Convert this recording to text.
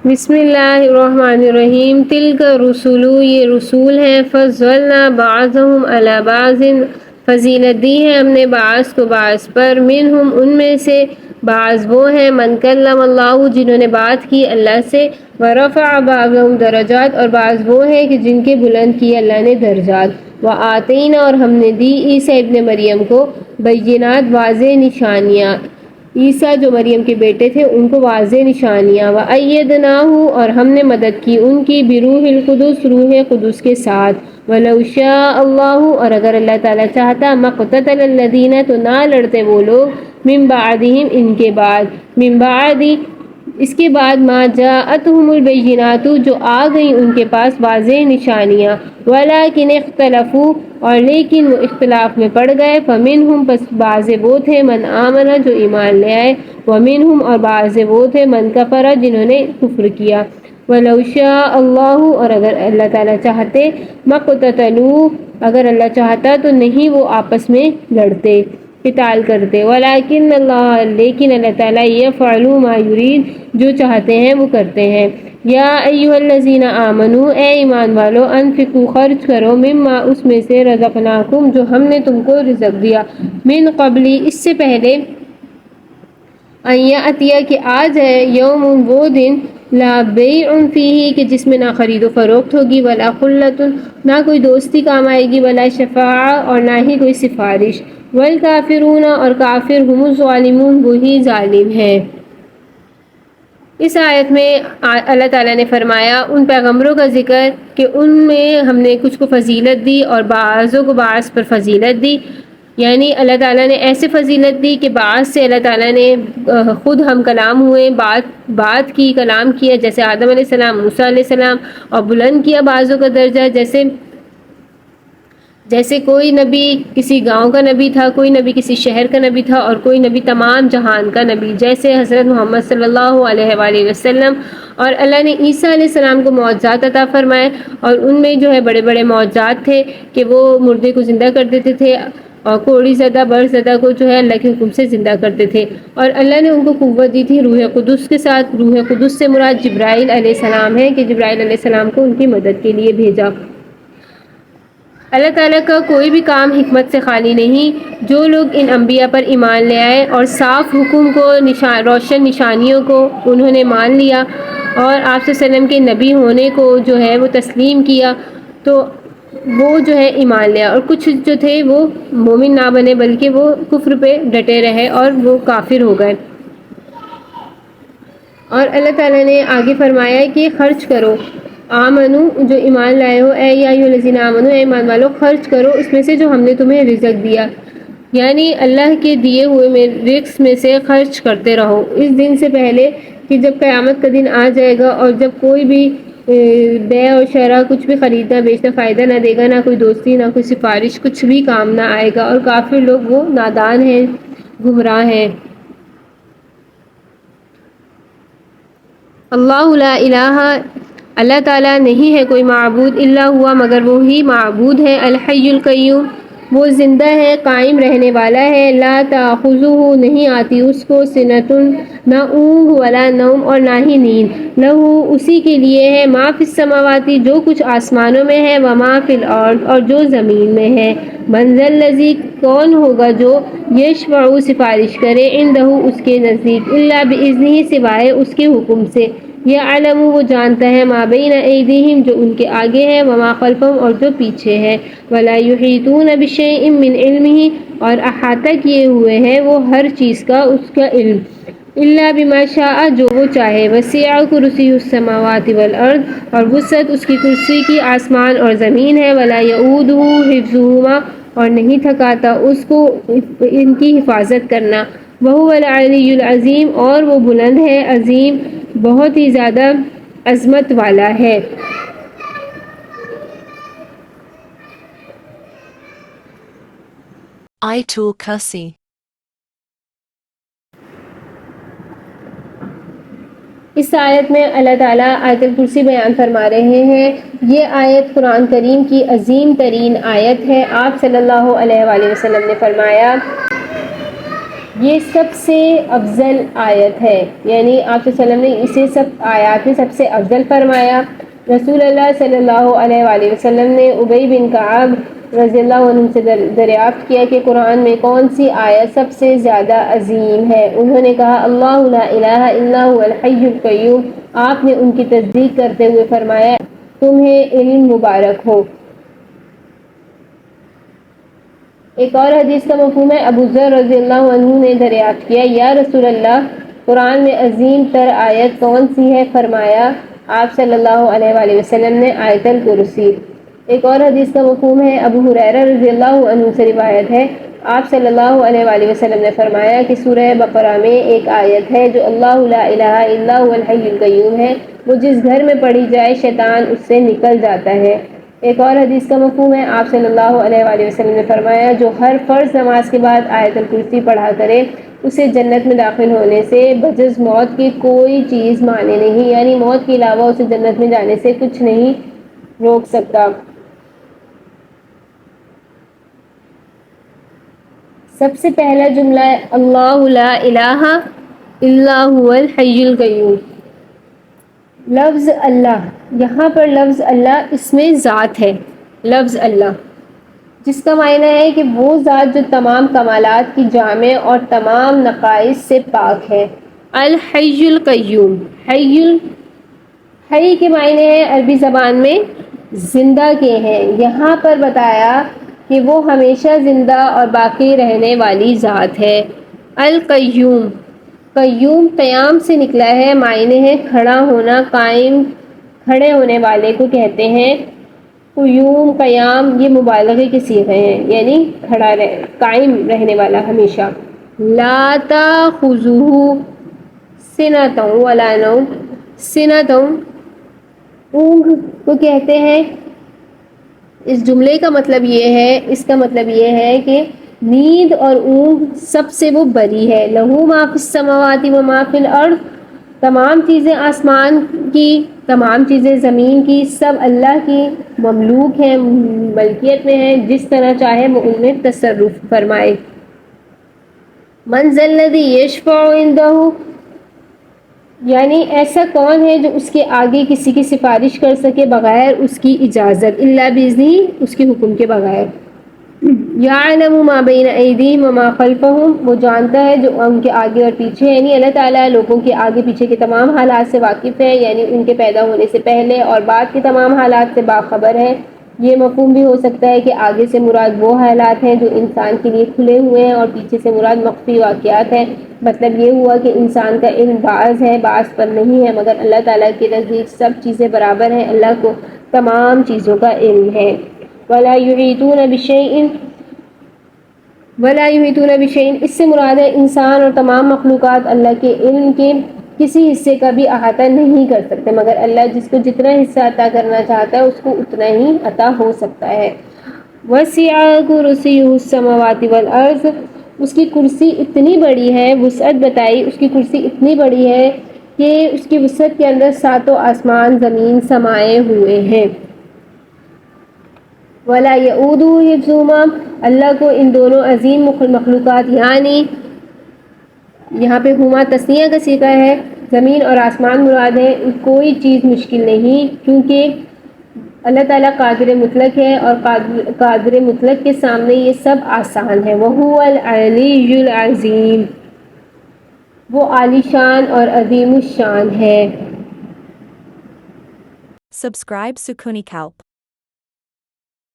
بسم اللہ الرحمن الرحیم۔ تلک رسولو، یہ رسول ہیں، فضلنا بعضهم علی بعض، فضیلت دی ہے ہم نے بعض کو بعض پر، منہم ان میں سے بعض وہ ہیں، من کلم اللہ جنہوں نے بات کی اللہ سے، ورفع بعضهم درجات اور بعض وہ ہیں کہ جن کے بلند کیے اللہ نے درجات، وآتینا اور ہم نے دی عیسیٰ ابن مریم کو بینات واضح نشانیاں، عیسیٰ جو مریم کے بیٹے تھے ان کو واضح نشانیاں، وَأَيَّدْنَاهُ اور ہم نے مدد کی ان کی بروح القدس روح قدس کے ساتھ، وَلَوْ شَاءَ اللَّهُ اور اگر اللہ تعالیٰ چاہتا، مَقْتَتَلَ الَّذِينَ تو نہ لڑتے وہ لوگ، من بعدہم ان کے بعد، من بعد اس کے بعد ما جاءتہم البینات جو آ گئیں ان کے پاس واضح نشانیاں، ولیکن اختلفوا اور لیکن وہ اختلاف میں پڑ گئے، فمنہم پس بعض وہ تھے من آمن جو ایمان لے آئے، ومنہم اور بعض وہ تھے من کفر جنہوں نے کفر کیا، ولو شاء اللہ اور اگر اللہ تعالیٰ چاہتے، مقتتلوا اگر اللہ چاہتا تو نہیں وہ آپس میں لڑتے قتال کرتے، ولیکن اللہ لیکن اللہ تعالیٰ یفعل ما یرید جو چاہتے ہیں وہ کرتے ہیں، یا ایھا الذین آمنوا اے ایمان والو، انفقوا خرچ کرو، مما اس میں سے رزقناکم جو ہم نے تم کو رزق دیا، من قبلی اس سے پہلے، ان یاتیا کہ آ جائے، یوم وہ دن، لا بیع فیہ کہ جس میں نہ خرید و فروخت ہوگی، ولا خلۃ نہ کوئی دوستی کام آئے گی، ولا شفاعہ اور نہ ہی کوئی سفارش، والکافرون اور کافر هم الظالمون وہی ظالم ہیں۔ اس آیت میں اللہ تعالیٰ نے فرمایا ان پیغمبروں کا ذکر کہ ان میں ہم نے کچھ کو فضیلت دی اور بعضوں کو بعض پر فضیلت دی، یعنی اللہ تعالیٰ نے ایسے فضیلت دی کہ بعض سے اللہ تعالیٰ نے خود ہم کلام ہوئے، بات کی، کلام کیا، جیسے آدم علیہ السلام، موسیٰ علیہ السلام، اور بلند کیا بعضوں کا درجہ، جیسے کوئی نبی کسی گاؤں کا نبی تھا، کوئی نبی کسی شہر کا نبی تھا، اور کوئی نبی تمام جہان کا نبی، جیسے حضرت محمد صلی اللہ علیہ وآلہ وسلم، اور اللہ نے عیسیٰ علیہ السلام کو معجزات عطا فرمائے، اور ان میں جو ہے بڑے بڑے معجزات تھے کہ وہ مردے کو زندہ کر دیتے تھے، اور کوڑی زدہ بر زدہ کو جو ہے اللہ کے حکم سے زندہ کرتے تھے، اور اللہ نے ان کو قوت دی تھی روح قدس کے ساتھ۔ روح قدس سے مراد جبرائیل علیہ السلام ہے کہ جبرائیل علیہ السلام کو ان کی مدد کے لیے بھیجا۔ اللہ تعالیٰ کا کوئی بھی کام حکمت سے خالی نہیں، جو لوگ ان انبیاء پر ایمان لے آئے اور صاف حکم کو، روشن نشانیوں کو انہوں نے مان لیا، اور آپ صلی اللہ علیہ وسلم کے نبی ہونے کو جو ہے وہ تسلیم کیا، تو وہ جو ہے ایمان لیا، اور کچھ جو تھے وہ مومن نہ بنے بلکہ وہ کفر پہ ڈٹے رہے اور وہ کافر ہو گئے۔ اور اللہ تعالیٰ نے آگے فرمایا کہ خرچ کرو، آمنو جو ایمان لائے ہو، اے یا ایھا الذین آمنو اے ایمان والو، خرچ کرو اس میں سے جو ہم نے تمہیں رزق دیا، یعنی اللہ کے دیے ہوئے رزق میں سے خرچ کرتے رہو، اس دن سے پہلے کہ جب قیامت کا دن آ جائے گا، اور جب کوئی بھی بیع اور شرع کچھ بھی خریدنا بیچنا فائدہ نہ دے گا، نہ کوئی دوستی، نہ کوئی سفارش، کچھ بھی کام نہ آئے گا، اور کافر لوگ وہ نادان ہیں، گمراہ ہیں۔ اللہ لا الہ اللہ تعالیٰ نہیں ہے کوئی معبود الا ہوا مگر وہی معبود ہے، الحی القیوم وہ زندہ ہے، قائم رہنے والا ہے، لا تأخذہ نہیں آتی اس کو سنۃ نہ اونگ، ولا نوم اور نہ ہی نیند، لہ اسی کے لیے ہے، ما فی السماوات جو کچھ آسمانوں میں ہے، وما فی الارض اور جو زمین میں ہے، من ذا الذی کون ہوگا جو یشفع سفارش کرے، عندہ اس کے نزدیک، الا باذنہ سوائے اس کے حکم سے، یعلم وہ جانتا ہے، ما بین ایدیہم جو ان کے آگے ہے، وما خلفہم اور جو پیچھے ہے، ولا یحیطون بشیء من علمہ اور احاطہ کیے ہوئے ہیں وہ ہر چیز کا اس کا علم، الا بما شاء جو وہ چاہے، وسع کرسیہ السماوات والارض اور وسعت اس کی کرسی کی آسمان اور زمین ہے، ولا یؤودہ حفظہما اور نہیں تھکاتا اس کو ان کی حفاظت کرنا، وہو العلی العظیم اور وہ بلند ہے، عظیم بہت ہی زیادہ عظمت والا ہے۔ آیت الکرسی اس آیت میں اللہ تعالیٰ آیت الکرسی بیان فرما رہے ہیں، یہ آیت قرآن کریم کی عظیم ترین آیت ہے۔ آپ صلی اللہ علیہ وآلہ وسلم نے فرمایا یہ سب سے افضل آیت ہے، یعنی آپ صلی اللہ علیہ وسلم نے اسے سب آیات میں سب سے افضل فرمایا۔ رسول اللہ صلی اللہ علیہ وآلہ وسلم نے ابی بن کعب رضی اللہ عنہ سے دریافت کیا کہ قرآن میں کون سی آیت سب سے زیادہ عظیم ہے؟ انہوں نے کہا اللہ لا الہ الا هو الحی القیوم۔ آپ نے ان کی تصدیق کرتے ہوئے فرمایا تمہیں علم مبارک ہو۔ ایک اور حدیث کا مفہوم ہے، ابو ذر رضی اللہ عنہ نے دریافت کیا یا رسول اللہ قرآن میں عظیم تر آیت کون سی ہے؟ فرمایا آپ صلی اللہ علیہ وآلہ وسلم نے آیت الکرسی۔ ایک اور حدیث کا مفہوم ہے، ابو ہریرہ رضی اللہ عنہ سے روایت ہے آپ صلی اللہ علیہ وآلہ وسلم نے فرمایا کہ سورہ بقرہ میں ایک آیت ہے جو اللہ لا الہ الا هو الحی القیوم ہے، وہ جس گھر میں پڑھی جائے شیطان اس سے نکل جاتا ہے۔ ایک اور حدیث کا مفہوم ہے، آپ صلی اللہ علیہ وآلہ وسلم نے فرمایا جو ہر فرض نماز کے بعد آیت الکرسی پڑھا کرے اسے جنت میں داخل ہونے سے بجز موت کی کوئی چیز مانے نہیں، یعنی موت کے علاوہ اسے جنت میں جانے سے کچھ نہیں روک سکتا۔ سب سے پہلا جملہ ہے اللہ لا الہ الا هو الحی القیوم۔ لفظ اللہ، یہاں پر لفظ اللہ اس میں ذات ہے، لفظ اللہ جس کا معنی ہے کہ وہ ذات جو تمام کمالات کی جامع اور تمام نقائص سے پاک ہے۔ الحی القیوم، حی کے معنی ہے عربی زبان میں زندہ کے ہیں، یہاں پر بتایا کہ وہ ہمیشہ زندہ اور باقی رہنے والی ذات ہے۔ القیوم، قیوم قیام سے نکلا ہے، معنی ہے کھڑا ہونا، قائم کھڑے ہونے والے کو کہتے ہیں۔ قیوم قیام یہ مبالغے کے صیغے ہیں، یعنی کھڑا قائم رہنے والا ہمیشہ۔ لا تاخذہ سنۃ ولا نوم، سنۃ اونگ کو کہتے ہیں۔ اس جملے کا مطلب یہ ہے، اس کا مطلب یہ ہے کہ نیند اور اونگ سب سے وہ بری ہے۔ لہو ما فی السماوات و ما فی الارض، تمام چیزیں آسمان کی تمام چیزیں زمین کی سب اللہ کی مملوک ہیں، ملکیت میں ہیں، جس طرح چاہے وہ ان میں تصرف فرمائے۔ من ذا الذی یشفع عندہ، یعنی ایسا کون ہے جو اس کے آگے کسی کی سفارش کر سکے بغیر اس کی اجازت، الا باذنہ، اس کے حکم کے بغیر۔ یعلم ما بین ایدیہم وما خلفہم، وہ جانتا ہے جو ان کے آگے اور پیچھے، یعنی اللہ تعالیٰ لوگوں کے آگے پیچھے کے تمام حالات سے واقف ہے، یعنی ان کے پیدا ہونے سے پہلے اور بعد کے تمام حالات سے باخبر ہے۔ یہ مفہوم بھی ہو سکتا ہے کہ آگے سے مراد وہ حالات ہیں جو انسان کے لیے کھلے ہوئے ہیں اور پیچھے سے مراد مخفی واقعات ہیں۔ مطلب یہ ہوا کہ انسان کا علم بعض ہے بعض پر نہیں ہے، مگر اللہ تعالیٰ کے نزدیک سب چیزیں برابر ہیں، اللہ کو تمام چیزوں کا علم ہے۔ وَلَا يُحِيطُونَ بِشَيْءٍ، وَلَا يُحِيطُونَ بِشَيْءٍ اس سے مراد ہے انسان اور تمام مخلوقات اللہ کے علم کے کسی حصے کا بھی احاطہ نہیں کر سکتے، مگر اللہ جس کو جتنا حصہ عطا کرنا چاہتا ہے اس کو اتنا ہی عطا ہو سکتا ہے۔ وَسِعَ كُرْسِيُّهُ السَّمَاوَاتِ وَالْأَرْضِ، اس کی کرسی اتنی بڑی ہے، وسعت بتائی اس کی کرسی اتنی بڑی ہے کہ اس کی وسعت کے اندر ساتوں آسمان زمین سمائے ہوئے ہیں۔ وَلَا يَئُودُهُ حِفْظُهُمَا، اللہ کو ان دونوں عظیم مخلوقات، یعنی یہاں پہ ہما تثنیہ کا صیغہ ہے، زمین اور آسمان مراد ہے، کوئی چیز مشکل نہیں، کیونکہ اللہ تعالیٰ قادر مطلق ہے اور قادر مطلق کے سامنے یہ سب آسان ہے۔ وَهُوَ الْعَلِيُّ الْعَظِيمُ، وہ عالی شان اور عظیم الشان ہے۔ Subscribe Sukuni Kalp.